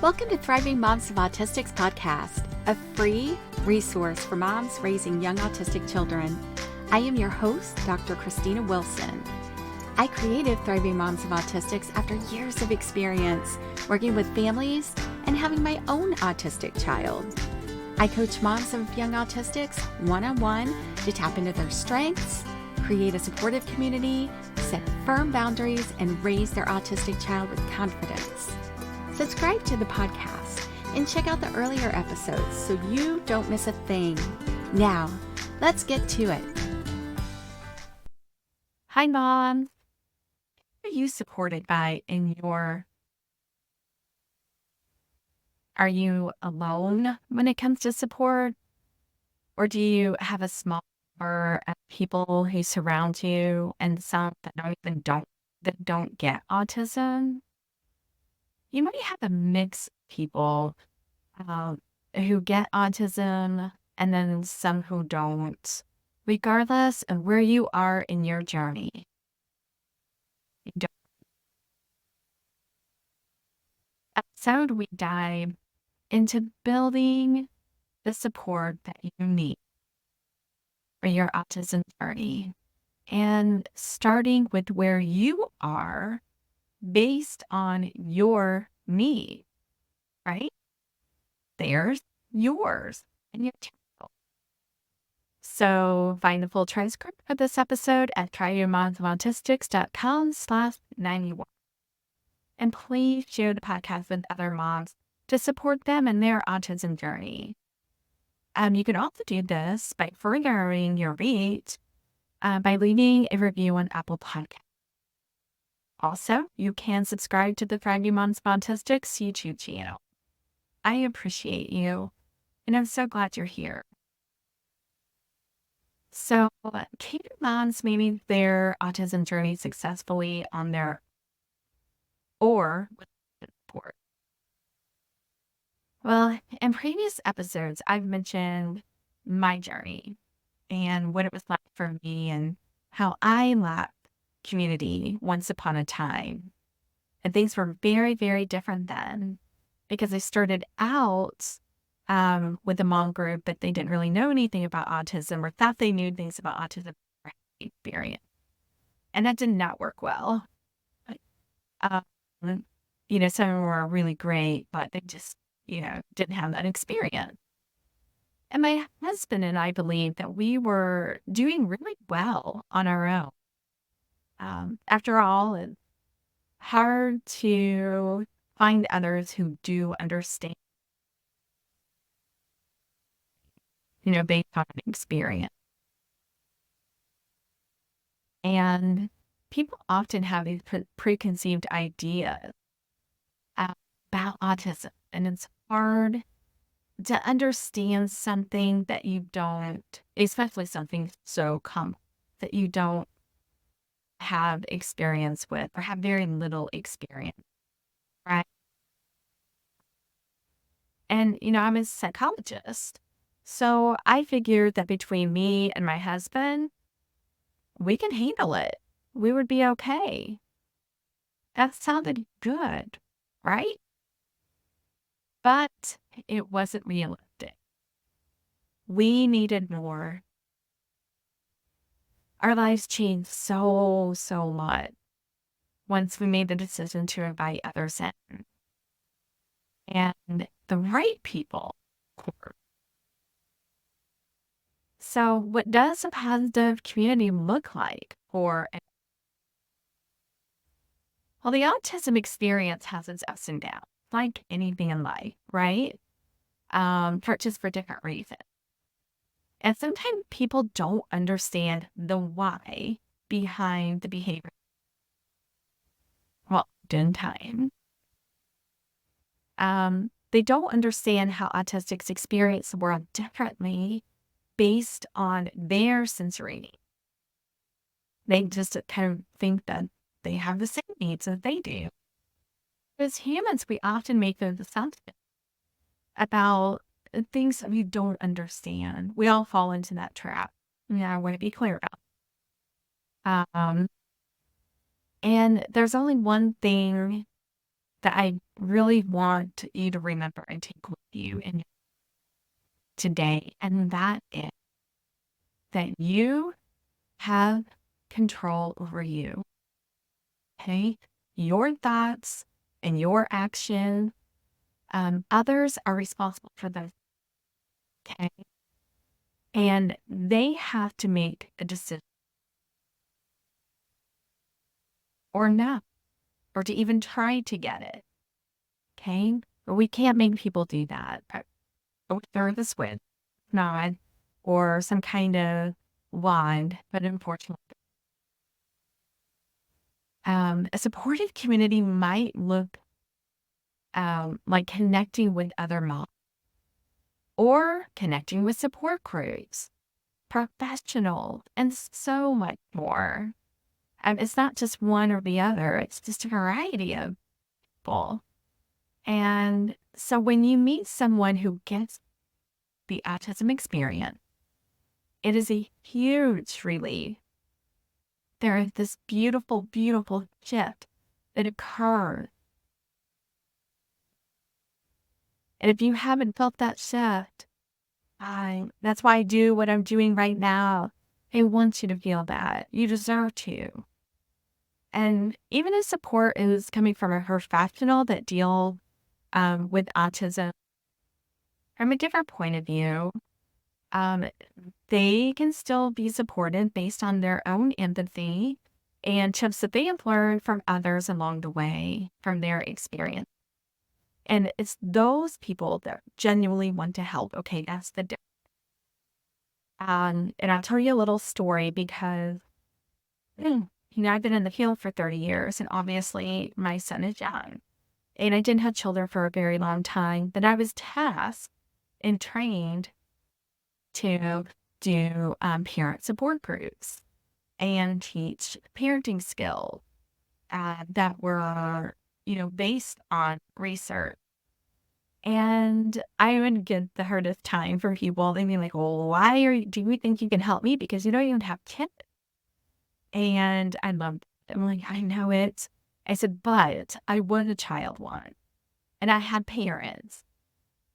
Welcome to Thriving Moms of Autistics podcast, a free resource for moms raising young autistic children. I am your host, Dr. Christina Wilson. I created Thriving Moms of Autistics after years of experience working with families and having my own autistic child. I coach moms of young autistics one-on-one to tap into their strengths, create a supportive community, set firm boundaries, and raise their autistic child with confidence. Subscribe to the podcast and check out the earlier episodes so you don't miss a thing. Now, let's get to it. Hi, Mom. Who are you supported by in your... Are you alone when it comes to support? Or do you have a small number of people who surround you and some that don't get autism? You might have a mix of people who get autism and then some who don't, regardless of where you are in your journey. Episode, we dive into building the support that you need for your autism journey and starting with where you are based on your need, right? There's yours and your child. So find the full transcript of this episode at tryyourmomsofautistics.com/91. And please share the podcast with other moms to support them in their autism journey. You can also do this by furthering your reach by leaving a review on Apple Podcasts. Also, you can subscribe to the Thriving Moms of Autistics YouTube channel. I appreciate you, and I'm so glad you're here. So, can moms manage their autism journey successfully on their or with support? Well, in previous episodes, I've mentioned my journey and what it was like for me and how I lacked community once upon a time. And things were very, very different then because I started out with a mom group, but they didn't really know anything about autism or thought they knew things about autism experience. And that did not work well. Some were really great, but they just, didn't have that experience. And my husband and I believed that we were doing really well on our own. After all, it's hard to find others who do understand, based on experience. And people often have these preconceived ideas about autism, and it's hard to understand something that you don't, especially something so common that you don't have experience with or have very little experience, right? And, I'm a psychologist. So I figured that between me and my husband, we can handle it. We would be okay. That sounded good, right? But it wasn't realistic. We needed more. Our lives changed so much once we made the decision to invite others in. And the right people, of course. So what does a positive community look like for... Well, the autism experience has its ups and downs, like anything in life, right? Just for different reasons. And sometimes people don't understand the why behind the behavior. Well, in time. They don't understand how autistics experience the world differently based on their sensory needs. They just kind of think that they have the same needs as they do. As humans, we often make those assumptions about things that we don't understand. We all fall into that trap. I want to be clear about. And there's only one thing that I really want you to remember and take with you in today. And that is that you have control over you. Okay. Your thoughts and your action, others are responsible for those. Okay. And they have to make a decision or not, or to even try to get it. Okay. But we can't make people do that. But throw the switch, nod, or some kind of wand. But unfortunately, a supportive community might look like connecting with other moms or connecting with support groups, professionals, and so much more. It's not just one or the other, it's just a variety of people. And so when you meet someone who gets the autism experience, it is a huge relief. There is this beautiful, beautiful shift that occurs. And if you haven't felt that shift, that's why I do what I'm doing right now. I want you to feel that. You deserve to. And even if support is coming from a professional that deal with autism from a different point of view, um, they can still be supported based on their own empathy and tips that they have learned from others along the way from their experience. And it's those people that genuinely want to help. Okay, that's the difference. And I'll tell you a little story because I've been in the field for 30 years, and obviously my son is young. And I didn't have children for a very long time, but I was tasked and trained to do parent support groups and teach parenting skills that were, based on research. And I would get the hardest time from people. They'd be like, well, do you think you can help me? Because you don't even have kids. And I loved it. I'm like, I know it. I said, but I was a child once and I had parents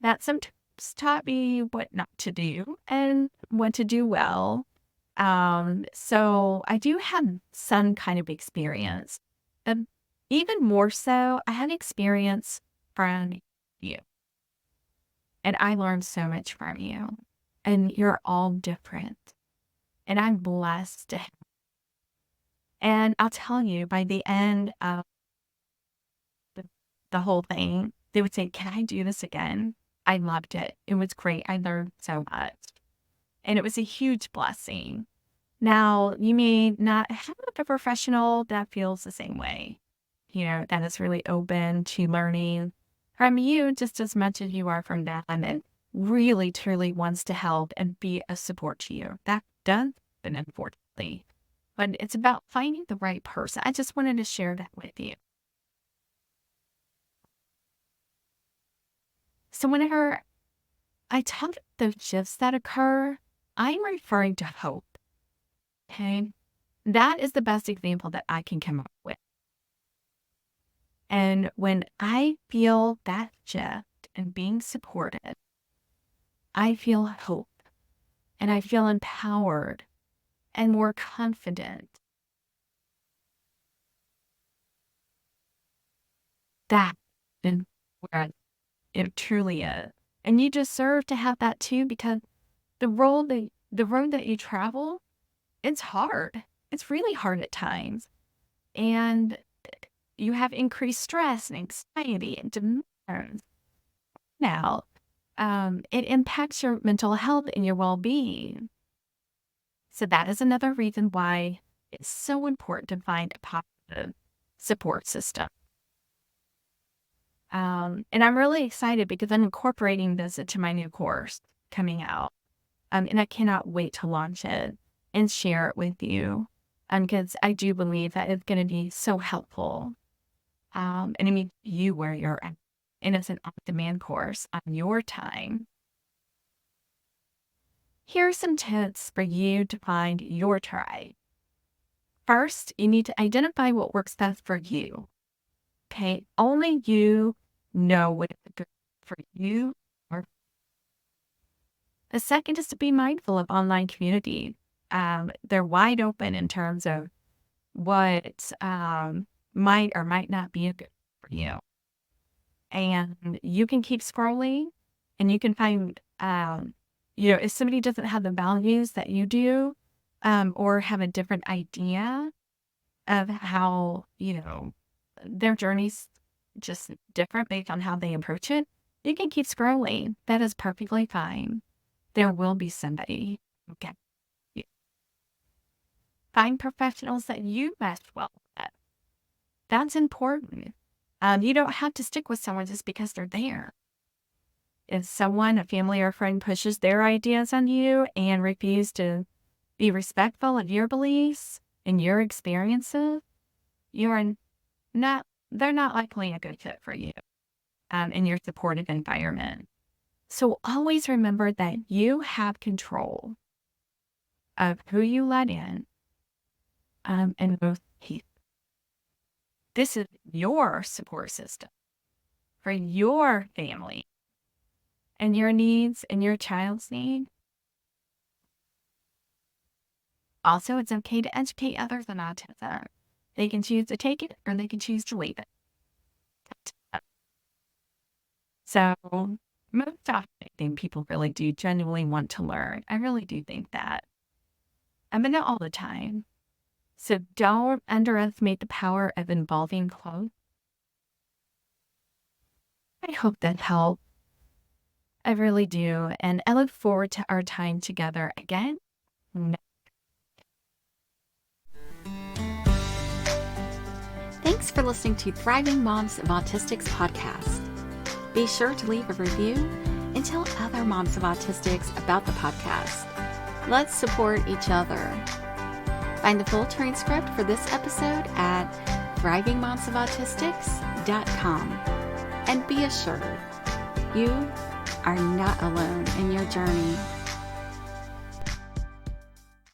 that sometimes taught me what not to do and what to do well. So I do have some kind of experience. And even more so, I had experience from you. And I learned so much from you. And you're all different. And I'm blessed to and I'll tell you, by the end of the, the whole thing, they would say, can I do this again? I loved it. It was great. I learned so much. And it was a huge blessing. Now, you may not have a professional that feels the same way, that is really open to learning from you just as much as you are from them and really, truly wants to help and be a support to you. That does happen, unfortunately. But it's about finding the right person. I just wanted to share that with you. So whenever I talk those shifts that occur, I'm referring to hope. Okay. That is the best example that I can come up with. And when I feel that shift and being supported, I feel hope and I feel empowered and more confident. That is where it truly is. And you deserve to have that too because the road that you travel, it's hard. It's really hard at times. And you have increased stress and anxiety and demands. Now, it impacts your mental health and your well-being. So that is another reason why it's so important to find a positive support system. And I'm really excited because I'm incorporating this into my new course coming out. And I cannot wait to launch it and share it with you. Because I do believe that it's going to be so helpful. And I mean, you where you're at. And it's an on-demand course on your time. Here are some tips for you to find your tribe. First, you need to identify what works best for you. Okay. Only you know what is good for you. Or the second is to be mindful of online community. They're wide open in terms of what might or might not be a good for you. And you can keep scrolling and you can find, if somebody doesn't have the values that you do, or have a different idea of how, their journey's just different based on how they approach it, you can keep scrolling. That is perfectly fine. There will be somebody who can you. Find professionals that you mesh well with. That's important. You don't have to stick with someone just because they're there. If someone, a family or friend, pushes their ideas on you and refuse to be respectful of your beliefs and your experiences, you're not, they're not likely a good fit for you, in your supportive environment. So always remember that you have control of who you let in, and both people. This is your support system for your family and your needs and your child's need. Also, it's okay to educate others on autism. They can choose to take it or they can choose to leave it. So, most often, I think people really do genuinely want to learn. I really do think that. But not all the time. So, don't underestimate the power of involving close. I hope that helped. I really do. And I look forward to our time together again. Thanks for listening to Thriving Moms of Autistics podcast. Be sure to leave a review and tell other moms of autistics about the podcast. Let's support each other. Find the full transcript for this episode at thrivingmomsofautistics.com. And be assured, you are not alone in your journey.